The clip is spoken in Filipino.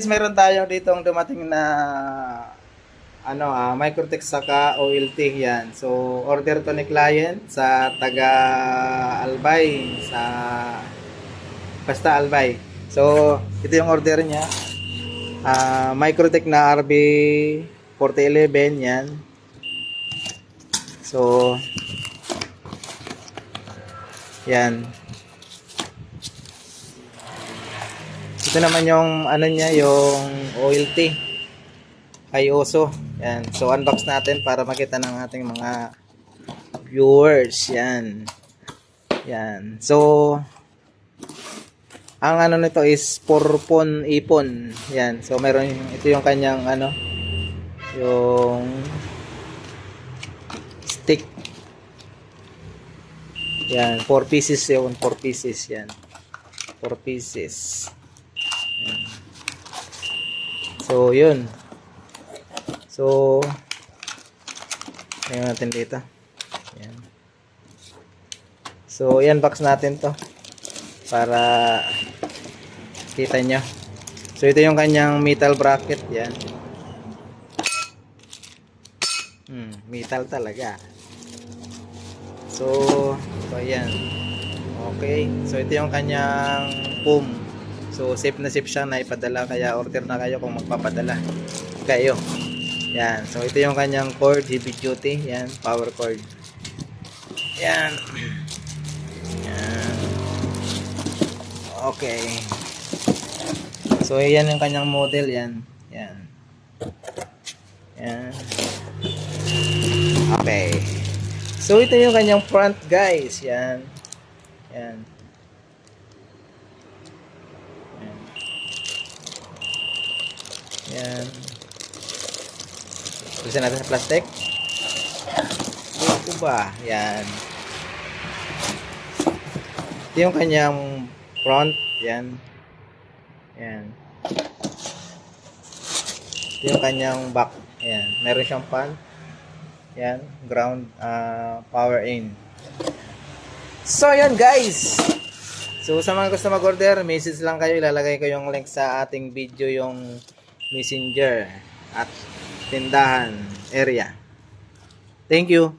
Meron tayo dito ang dumating na Microtech saka OLT yan. So, order to ni client sa taga Albay, sa basta Albay. So, ito yung order niya. Microtech na RB 4011 yan. So, yan. Ito naman yung ano niya, yung OLT kay Oso. Yan. So unbox natin para makita ng ating mga viewers. Yan. Yan. So ang ano nito is porpon ipon. Yan. So meron ito yung kanyang yung stick. Yan, 4 pieces yun, 4 pieces yan. 4 pieces. Yan. So yun. So, ngayon natin dito. Yan. So, yan box natin to. Para kita nyo. So, ito yung kanyang metal bracket. Yan. Metal talaga. So, yan. Okay. So, ito yung kanyang foam. So, safe na safe siya na ipadala. Kaya order na kayo kung magpapadala kayo. Yan. So, ito yung kanyang cord, heavy duty. Yan. Power cord. Yan. Yan. Okay. So, yan yung kanyang model. Yan. Yan. Yan. Okay. So, ito yung kanyang front, guys. Yan. Yan. Yan. Yan. Gusto natin sa plastic. Ito ba? Yan. Ito yung kanyang front. Yan. Yan. Ito yung kanyang back. Yan. Meron siyang fan. Yan. Ground power in. So, yan guys. So, sa mga gusto mag-order, message lang kayo. Ilalagay ko yung link sa ating video, yung messenger at tindahan area. Thank you.